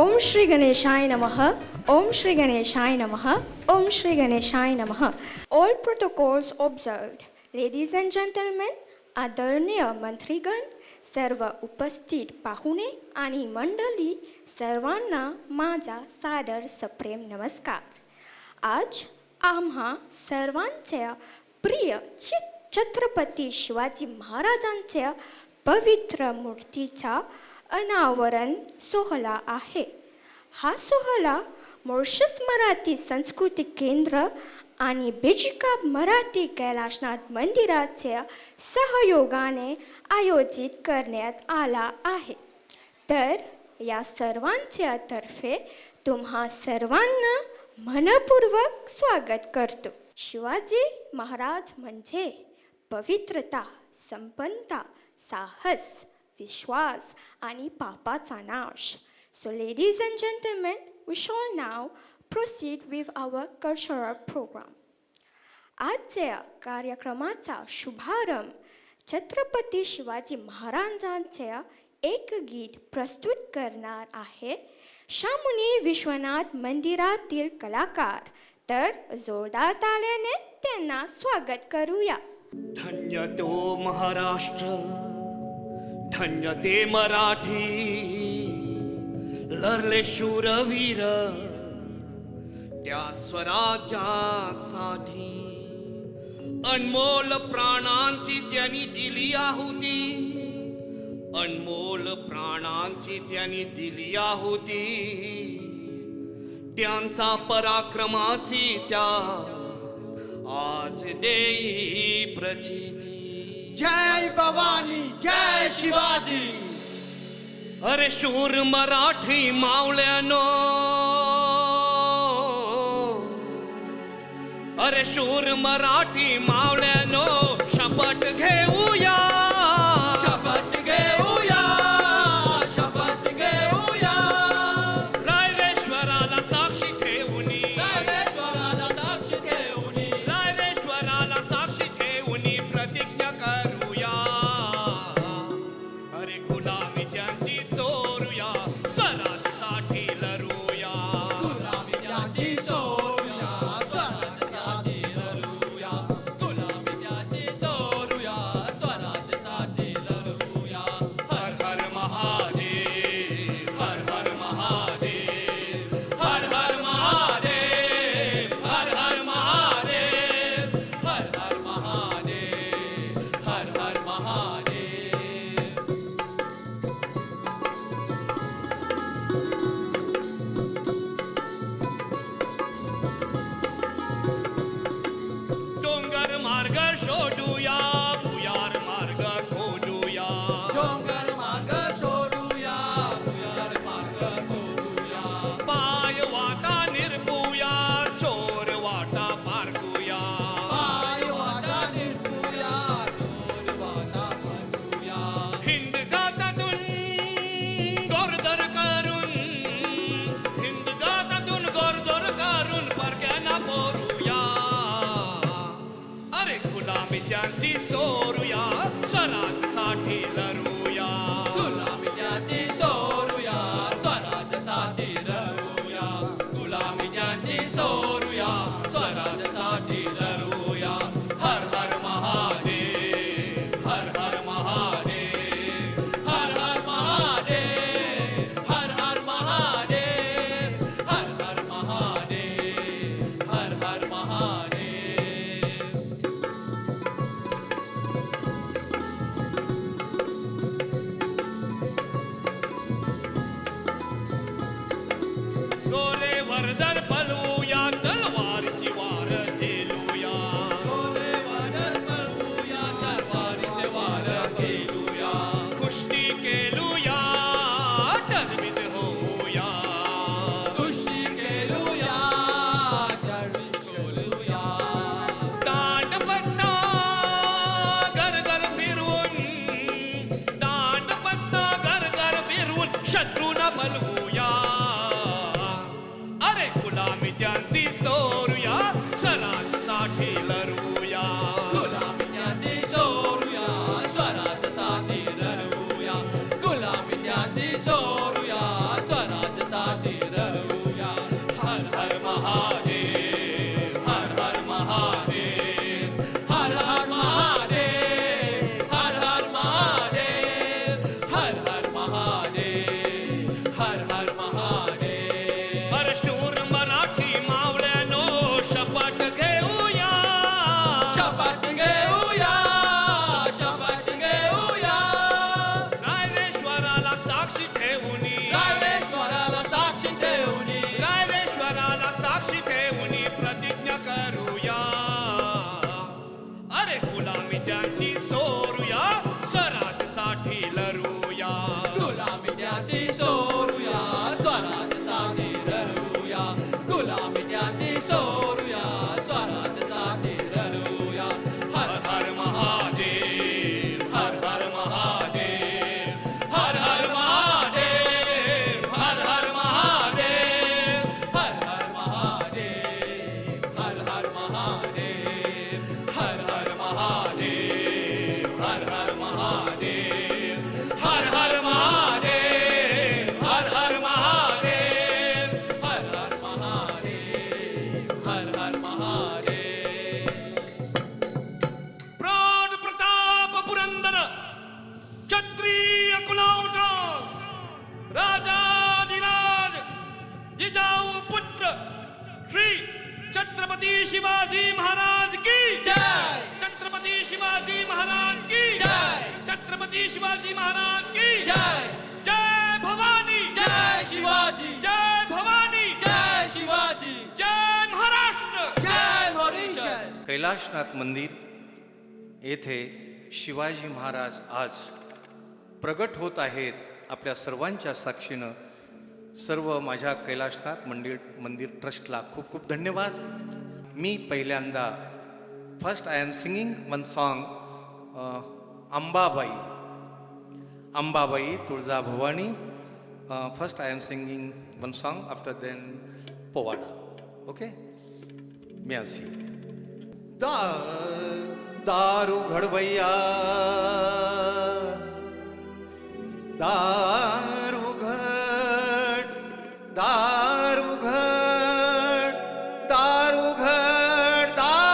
ओम श्री गणेशाय नमः. ओम श्री गणेशाय नमः. ओम श्री गणेशाय नमः. All protocols observed. Ladies and gentlemen, आदरणीय मंत्रीगण, सर्व उपस्थित पाहुणे आणि मंडळी सर्वांना माझा सादर सप्रेम नमस्कार. आज आम्हा सर्वांच्या प्रिय छत्रपती शिवाजी महाराजांच्या पवित्र मूर्तीचा अनावरण सोहळा आहे. हा सोहळा मॉरिशस मराठी संस्कृती केंद्र आणि बेजिका मराठी कैलाशनाथ मंदिराच्या सहयोगाने आयोजित करण्यात आला आहे. तर या सर्वांच्या तर्फे तुम्हा सर्वांना मनपूर्वक स्वागत करतो. शिवाजी महाराज म्हणजे पवित्रता, संपन्नता, साहस, विश्वास आणि पापाचा नाश. So ladies and gentlemen, we shall now proceed with our cultural program. आजच्या कार्यक्रमाचा शुभारंभ छत्रपती शिवाजी महाराजांच्या एक गीत प्रस्तुत करणार आहे शामुनी विश्वनाथ मंदिरातील कलाकार. तर जोरदार ताल्याने त्यांना स्वागत करूया. धन्य तो महाराष्ट्र, धन्य ते मराठी, लढले शूरवीर त्या स्वराज्यासाठी. अनमोल प्राणांची त्यांनी दिली आहुती, अनमोल प्राणांची त्यांनी दिली आहुती. त्यांचा पराक्रमाची त्या आज देई प्रचिती. जय भवानी, जय शिवाजी. अरे शूर मराठी मावळ्यानो, अरे शूर मराठी मावळ्यानो, शपथ घेऊया, शपथ घेऊया, शपथ घेऊया. रायरेश्वराला साक्षी ठेवूनी, रायरेश्वराला साक्षी ठेवूनी, रायरेश्वराला साक्षी ठेवूनी प्रतिज्ञा करूया. अरे गुलामी त्यांची सोरूया, स्वराज्यासाठी लढूया. गुलामी त्याची सोरूया, स्वराज्यासाठी लढूया. गुलामी त्याची सोरूया, स्वराज्यासाठी लढूया. हर हर महादेव, हर हर महादेव, हर हर महादेव, हर हर महादेव, हर हर महादेव, हर हर महादेव. डोंगर मार्ग शोधूया, भुयार मार्ग खोदूया. डोंगर मार्ग शोधूया, भुयार मार्ग खोदूया. पाय वाटा निरपूया, चोर वाटा पारकूया. पाय वाटा निरपूया, चोर वाटा पारकूया. हिंद गातातून गोरदर करून, हिंद गातातून गोरदर करून परक्यांना बोरूया. अरे गुलामी त्यांची सोरूया, स्वराज्यासाठी लढूया. गुलामी त्याची सोरूया, स्वराज्यासाठी लढूया. गुलामी त्याची सोरूया, स्वराज्यासाठी लढूया. हर हर महादेव, हर हर महादेव, हर हर महादेव, हर हर महादेव, हर हर महादेव, हर हर महादेव. हर हर महादेव, हर हर महादेव, हर हर महादेव, हर हर महादेव, हर हर महादेव, हर हर महादेव. प्राण प्रताप पुरंदर क्षत्रिय कुलावता राजाधिराज जिजाऊ पुत्र श्री छत्रपती शिवाजी महाराज की जय. छत्रपती शिवाजी महाराज की जय. छत्रपती शिवाजी महाराज की जय. जय भवानी, जय शिवाजी, जय भवानी, जय शिवाजी, जय महाराष्ट्र. जय मॉरिशस. कैलाशनाथ मंदिर येथे शिवाजी महाराज आज प्रगट होत आहेत. आपल्या सर्वांच्या साक्षीनं सर्व माझ्या कैलाशनाथ मंदिर ट्रस्टला खूप खूप धन्यवाद. मी पहिल्यांदा first I am singing one song Ambabai, Ambabai Tulja Bhavani. First I am singing one song after then पोवाडा. ओके, मी असी दारू घडवैया, दारू घड, दारू घड, दारू घड, दारू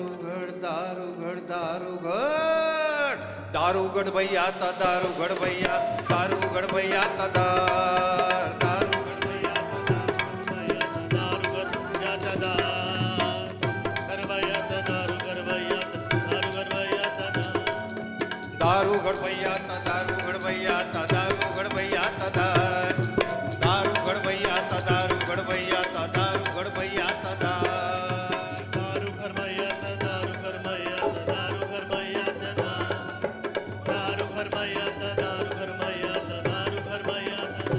घड, दारू घड, दारू घड, दारू घड भैया ता दारू घड भैया, दारू घड भैया ता दारू घड भैया दारू घड भैया ता दारू घड भैया ता दारू घड भैया ता दारू घड भैया ता दारू घड भैया ता दारू घड भैया ता दारू घर मैयाचा, दारू घर मैयाचा, दारू घर मैयाचा, दारू घर मैयाचा, दारू घर मैयाचा, दारू घर मैयाचा.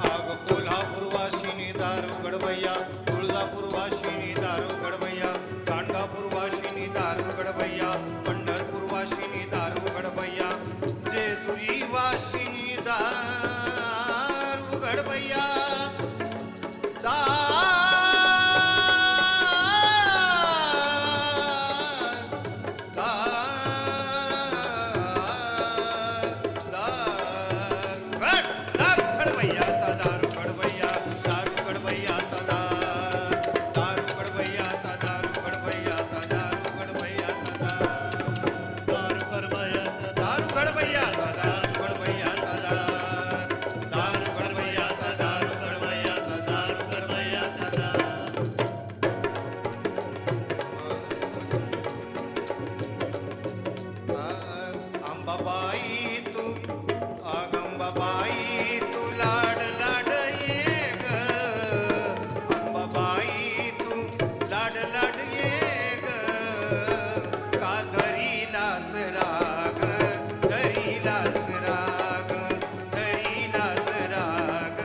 आग कोल्हापूर वाशिनी दारू गडबैया, तुळजापूर वाशिनी दारू गडबैया, गाणगापूर वाशिनी दारू गडबैया, पंढरपूर वाशिनी दारू गडबैया, जेजुरी वाशिनी दारू गडबैया, अंबाबाई तू अगंबाबाई तू लाड लाड ये ग, अंबाबाई तू लाड लाड ये ग, का धरीलास राग, धरीलास राग, धरीलास राग,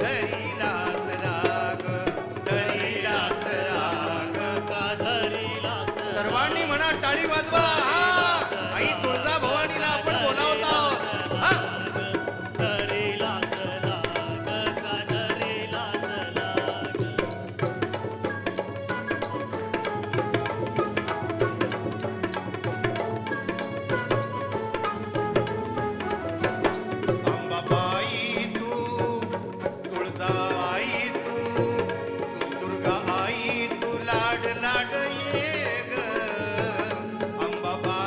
धरीलास राग, धरीलास राग, का धरीलास सर्वांनी म्हणा टाळी वाजवा. आई तुळजा भवानीला आपण बोलावत आहोत. धरीलास लाग, का धरीलास लाग. अंबाबाई तू, तुळजाबाई तू, तू दुर्गा आई तू लाड लाड ये ग, अंबाबाई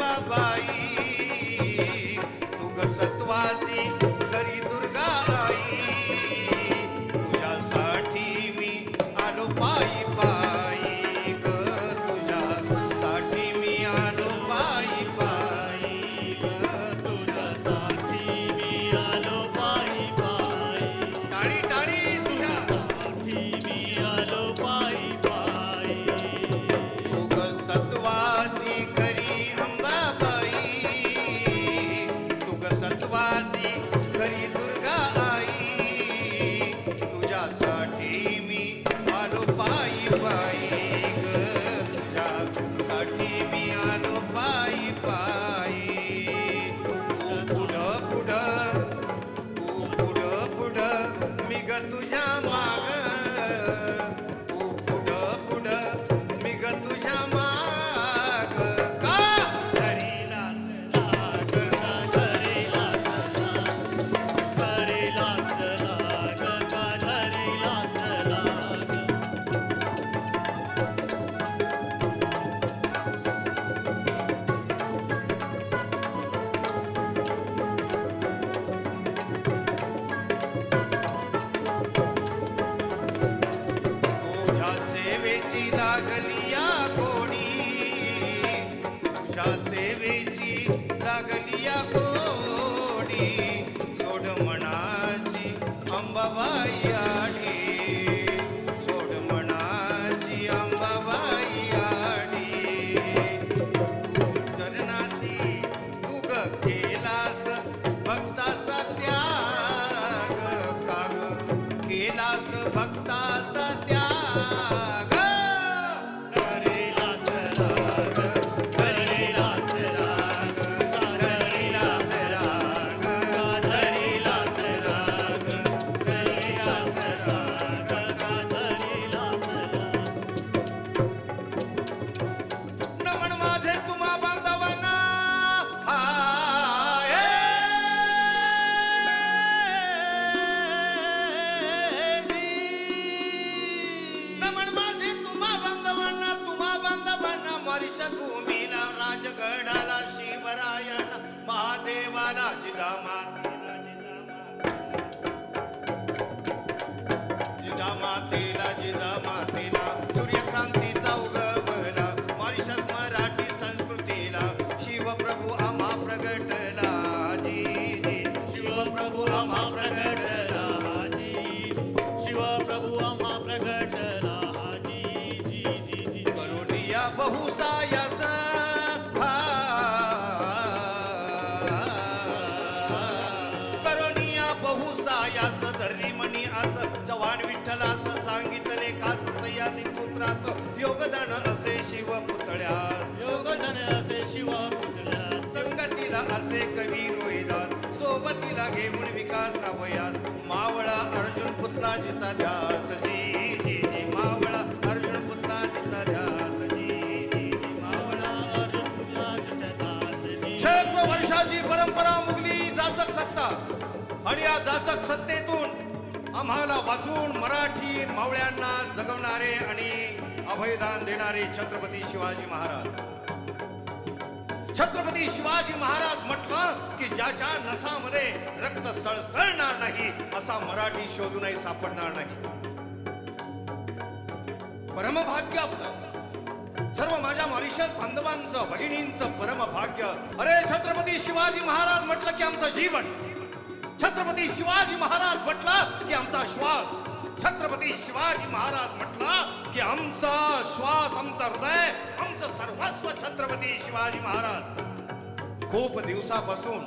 अंबाबाई तू ग सत्वाची खरी दुर्गा आई तुझ्यासाठी मी आलो पायी पायी ग तुझ्यासाठी मी आलो पायी पायी ग तुझ्यासाठी मी आलो पायी पायी टाळी टाळी तुझ्यासाठी मी आलो पायी पायी तू ग सत्वाची खरी अंबाबाई तू ग सत्वाची खरी दुर्गा आई तुझ्यासाठी मी आलो पायी पायी ग तुझ्यासाठी मी आलो पायी पायी तू पुढं पुढं तू पुढं पुढं मी ग तुझ्या माग तू पुढं पुढं मी ग तुझ्या माग का धरीला करेला सलाग का धरेला सलाग तुझ्या सेवेची लागली या गोडी तुझ्या सेवेची लागली या गोडी सोड मनाची अंबाबाई आडी सोड मनाची अंबाबाई आडी तू चरणाची तू ग केलास भक्ताचा त्याग काग केलास भक्ताचा त्याग करेला सलाग धरीला सराग धरीला सराग धरीला सराग धरीला सराग धरेला सलाग नमन माझे तुम्हा बांधवांना हाय नमन माझे तुम्हा बांधवांना मॉरिशस भूमीला राजगडाला शिवरायाला महादेवाला जिजामातेला सूर्यक्रांतीचा उगवला मॉरिशस मराठी संस्कृतीला शिवप्रभू आम्हा प्रगटला जी जी शिवप्रभू आम्हा प्रगटला शिवप्रभू आम्हा प्रगटला जी जी जी जी करुणिया बहुसायास करुणिया बहुसायास धरणी मणी आस चव्हाण विठ्ठलास सांगितले खास सह्याद्री पुत्रास योगदान असे शिव पुतळ्यास योगदान असे शिव पुतळ्या संगतीला असे कवी रोहिदास सोबतीला घेऊन विकास राबयात मावळा अर्जुन पुतलाजीचा ध्यास जी जी जी मावळा अर्जुन पुतलाजीचा ध्यास जी जी जी मावळा अर्जुन पुतळाच्या दास जी शेकडो वर्षाची परंपरा मुगली जाचक सत्ता आणि या जाचक सत्तेतून आम्हाला वाचून मराठी मावळ्यांना जगवणारे आणि अभयदान देणारे छत्रपती शिवाजी महाराज छत्रपती शिवाजी महाराज म्हटलं की ज्याच्या नसामध्ये रक्त सळसळणार नाही असा मराठी शोधूनही सापडणार नाही परमभाग्य आपलं सर्व माझ्या मॉरिशस बांधवांचं भगिनींचं परमभाग्य अरे छत्रपती शिवाजी महाराज म्हटलं की आमचं जीवन छत्रपती शिवाजी महाराज म्हटलं की आमचा श्वास छत्रपती शिवाजी महाराज म्हटलं की आमचा श्वास आमचं हृदय आमचं सर्वस्व छत्रपती शिवाजी महाराज खूप दिवसापासून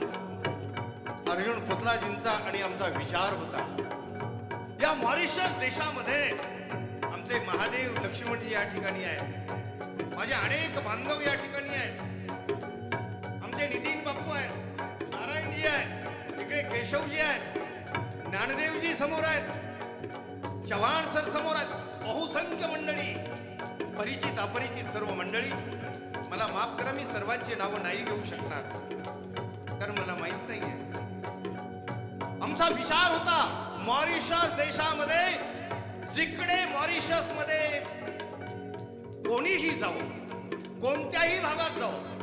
अर्जुन पुतलाजींचा आणि आमचा विचार होता या मॉरिशस देशामध्ये आमचे महादेव लक्ष्मणजी या ठिकाणी आहेत माझे अनेक बांधव या ठिकाणी आहेत आमचे नितीन बाप्पू आहेत नारायणजी आहेत इकडे केशवजी आहेत ज्ञानदेवजी समोर आहेत चव्हाण सर समोर आहेत बहुसंख्य मंडळी परिचित अपरिचित सर्व मंडळी मला माफ करा मी सर्वांची नावं नाही घेऊ शकणार कारण मला माहित नाहीये आमचा विचार होता मॉरिशस देशामध्ये जिकडे मॉरिशस मध्ये कोणीही जावं कोणत्याही भागात जावं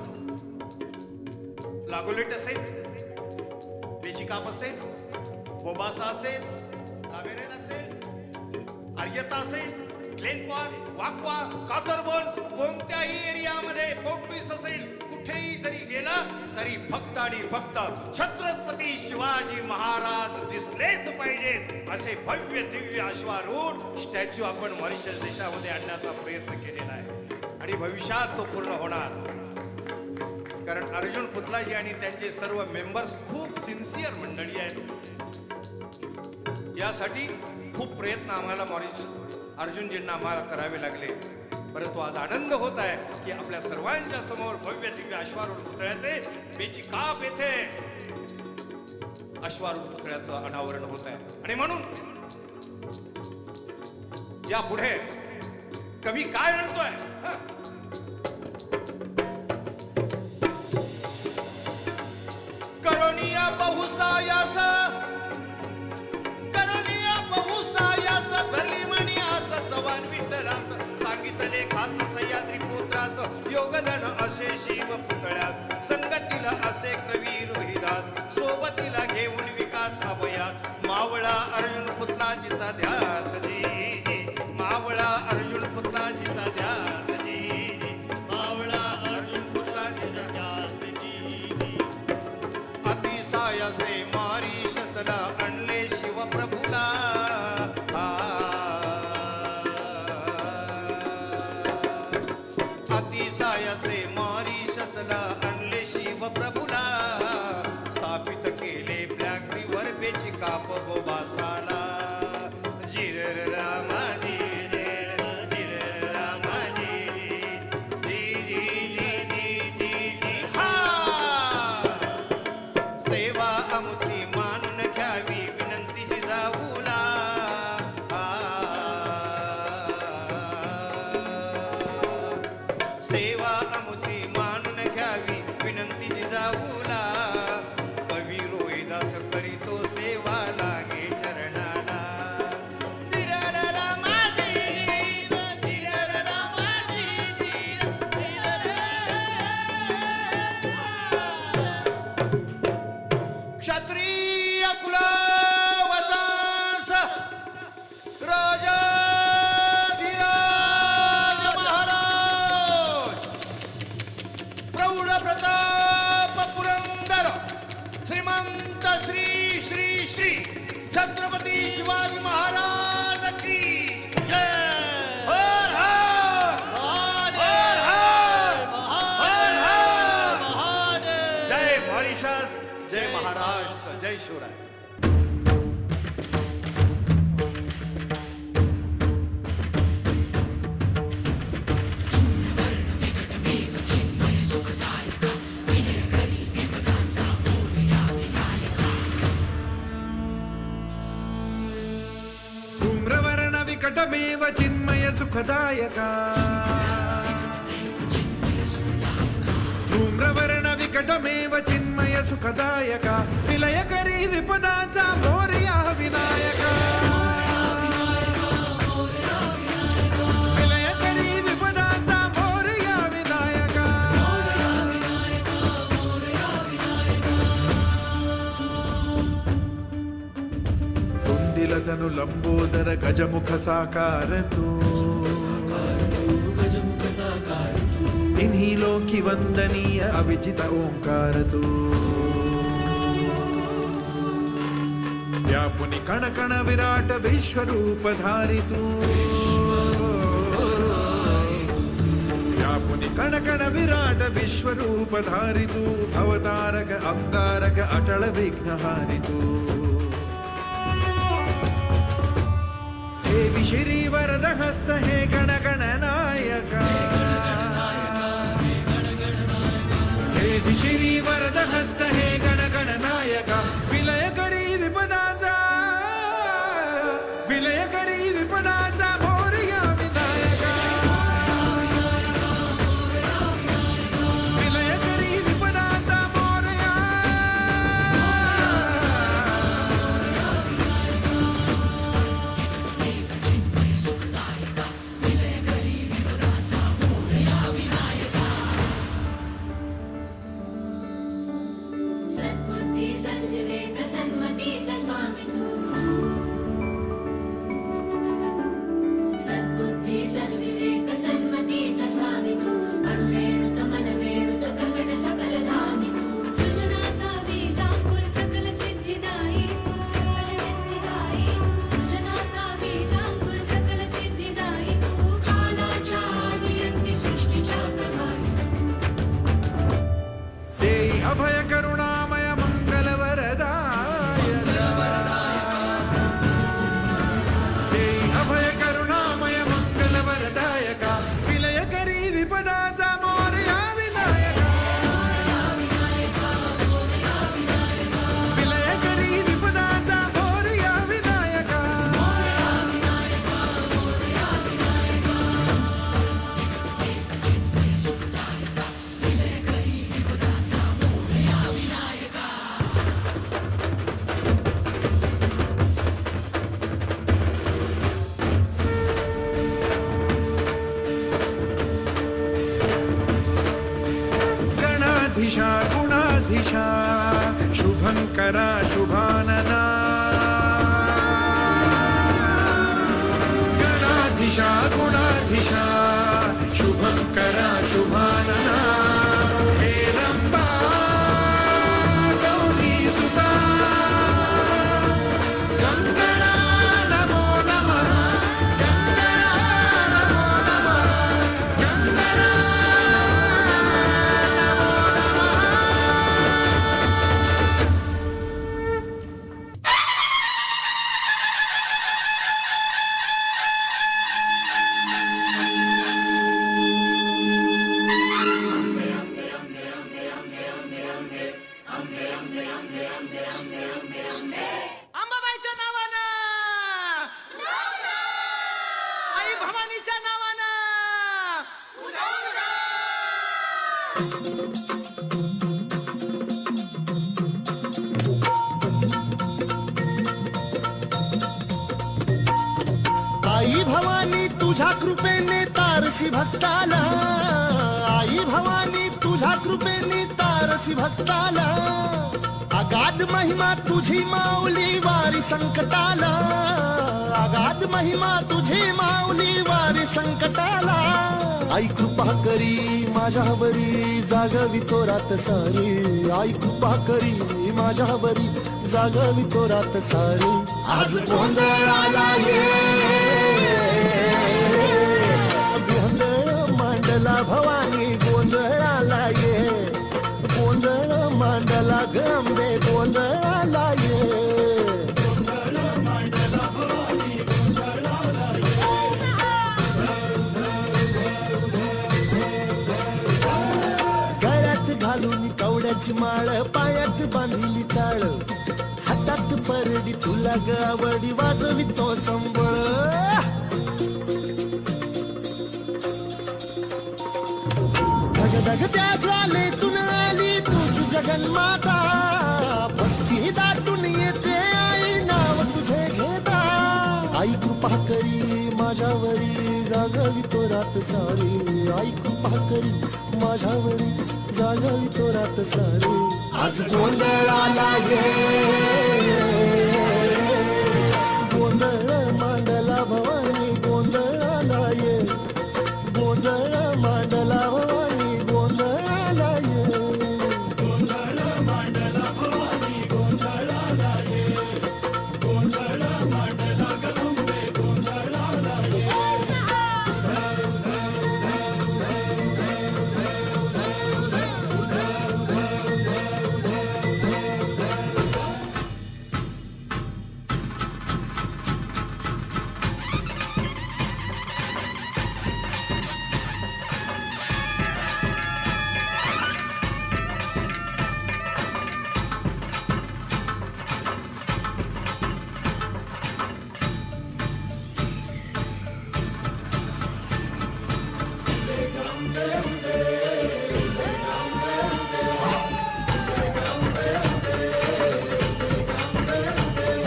लागोलेट असेल, बेचिकाप असेल, बोबासा असेल, कावेरेन असेल, आर्यता असेल, ग्लेन पार्क, वाकवा, कातरबन, कोणत्याही एरियामध्ये पोर्टुगीज असेल, कुठेही जरी गेला तरी फक्त आणि फक्त छत्रपती शिवाजी महाराज दिसलेच पाहिजेत असे भव्य दिव्य अश्वारूढ स्टॅच्यू आपण मॉरिशस देशामध्ये आणण्याचा प्रयत्न केलेला आहे आणि भविष्यात तो पूर्ण होणार. कारण अर्जुन पुतलाजी आणि त्यांचे सर्व मेंबर्स खूप सिन्सिअर मंडळी आहेत. यासाठी खूप प्रयत्न आम्हाला अर्जुनजींना आम्हाला करावे लागले. परंतु आज आनंद होत आहे की आपल्या सर्वांच्या समोर भव्य दिव्य अश्वारूढ पुतळ्याचे बेचिकाप येथे अश्वारूढ पुतळ्याचं अनावरण होत आहे. आणि म्हणून यापुढे कवी काय म्हणतोय, करोनिया बहुसायास, करोनिया बहुसायास धरली म्हणी आस चव्हाण विठ्ठलास, सांगितले खास सह्याद्री पुत्रास योगदान असे शिव पुतळ्यात, संगतीला असे कवी रोहिदास, सोबतीला घेऊन विकास अभयात, मावळा अर्जुन पुतलाजीचा ध्यास जी, मावळा अर्जुन पुतलाजीचा ध्यास जी, मावळा अर्जुन पुतलाजीचा ध्यास जी. अतिसायासे मॉरिशसला आणले शिवप्रभूला, अतिसायासे मॉरिशसला आणले शिवप्रभूला, स्थापित केले ब्लॅक रिव्हर बेचिकाप बोबासाला, जिरर रामाजी जिरर रामाजी जी जी जी जी जी जी हा. सेवा आमची मानून घ्यावी विनंती जिजाऊला, सेवा आमची मानून घ्यावी विनंती जिजाऊला, कवी रोहिदास करीतो सेवा लागे चरणाला, जिरर रामाजी जिरर रामाजी जिरर. क्षत्रिय कुलवतास राजा प्रौढ प्रताप पुरंदर श्रीमंत श्री श्री श्री छत्रपती शिवाजी महाराज की हर हर हर हर हर हर. जय मॉरिशस, जय महाराष्ट्र, जय शिवराय. धूम्रवर्ण विकटमेव चिन्मय सुखदायका, धूम्रवर्ण विकटमेव चिन्मय सुखदायका, विलयकरी विपदाचा मोरया विनायका, विलयकरी विपदाचा मोरया विनायका. कुंदिल तनु लंबोदर गजमुख साकार तू, तिन्ही लोकी वंदनीय अविजित ओंकार तू, व्यापुनी कण कण विराट विश्वरूप धारी तू, व्यापुनी कण कण विराट विश्वरूप धारी तू, अवतारक अंगारक अटल विघ्नहारी तू. हे विशिरी वरद हस्त हे गण गण नायका, हे विशिरी वरद हस्त हे गण गण नायका, विलय करी विपदाचा, विलय करी विपदाचा मोरया विनायका, विलय करी विपदाचा मोरया. अभय करुणामय मंगलवरदायका देई अभय करुणामय मंगलवरदायका विलय करी विपदाचा मोरया विनायका विलय करी विपदाचा मोरया विनायका गणाधीशा गुणाधीशा शुभंकरा शुभानना गणाधीशा गुणाधीशा शुभंकरा शुभानना हेरंबा गौरी सुता गंगणा नमो नमः गंगणा नमो नमः गंगणा अंबाबाईच्या नावानं आई भवानीच्या नावानं आई भवानी तुझ्या कृपेने तारसी भक्ताला आई भवानी तुझ्या कृपेने तारसी भक्ताला अगाध महिमा तुझी माऊली वारी संकटाला अगाध महिमा तुझी माऊली वारी संकटाला आई कृपा करी माझ्यावरी जागवी तो रात सारी आई कृपा करी माझ्यावरी जागवी तो रात सारी आज गोंधळाला ये गोंधळ मांडला भवानी गोंधळाला ये गोंधळ मांडला गंबे गोंधळाला ये गळ्यात घालून कवड्याची माळ पायात बांधिली चाळ हातात परडी तुला गावडी वाजवी तो संबळ धगधग त्या ज्वालेतून आली तुझ जगन्माता भक्ती दाटून येते आई नाव तुझे घेता आई कृपा करी माझ्यावरी जागवी तो रात सारी आई कृपा करी माझ्यावरी जागवी तो रात सारी आज गोंधळाला ये गोंधळ मांडला भवानी गोंधळाला ये गोंधळ मांडला भवानी गोंधळाला ये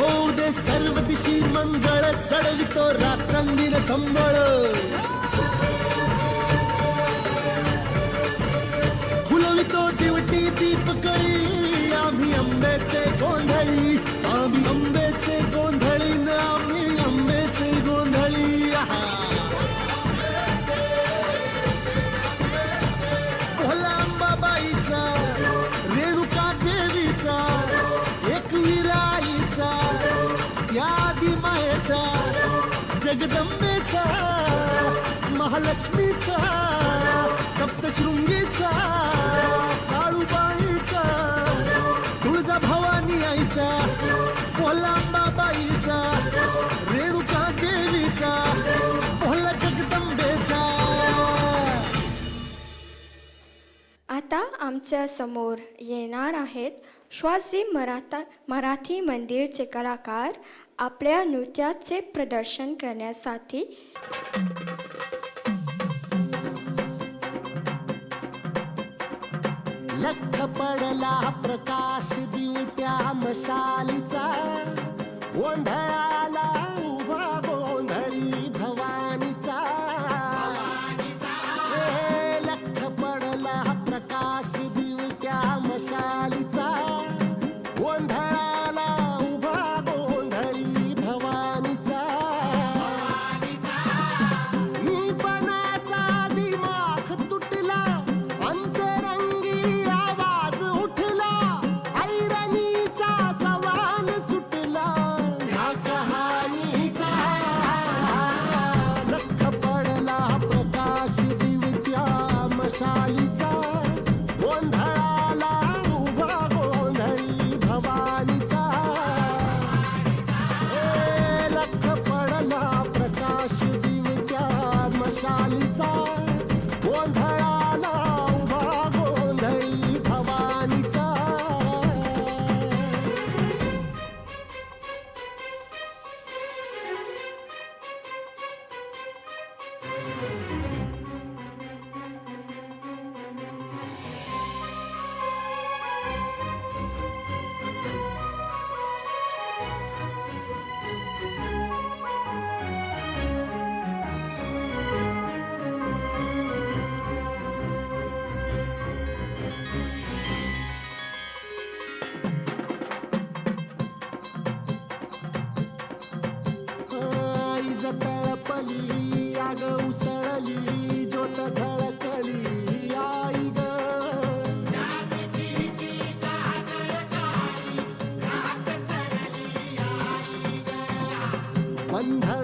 होऊ दे सर्व दिशी मंगळ चढवितो रात्रंदिन संबळ फुलवितो दिवटी दीपकळी आम्ही अंबेचे गोंधळी आम्ही अंबेचे गोंधळी न आम्ही अंबेचे गोंधळी आहा. भोला अंबाबाईचा रेणुका देवीचा एकविराईचा या आदी मायेचा जगदंबेचा महालक्ष्मीचा सप्तशृंगीचा काळूबाईचा माऊलीचा भोला अंबाबाईचा रेणुका देवीचा भोला जगदंबेचा. आता आमच्या समोर येणार आहेत श्वासी मराठी मंदिरचे कलाकार आपल्या नृत्याचे प्रदर्शन करण्यासाठी. लख पडला प्रकाश दिवट्या मशालीचा गोंधळाला उभा गोंधळी भवानीचा. हे लख पडला प्रकाश दिवट्या मशालीचा गोंधळाला उभा गोंधळी भवानीचा. मी पणाचा दिमाग तुटला अंतरंगी आवाज उठला ऐरणीचा सवाल सुटला ह्या कहाणीचा. लख पडला प्रकाश दिवट्या मशालीचा गोंधळाला उभा गोंधळी भवानीचा. हे लख पडला प्रकाश दिवट्या मशालीचा गोंधळाला उभा गोंधळी भवानीचा. आई तळपली आग उसळली ज्योत झळकली आई ग. बंधनाची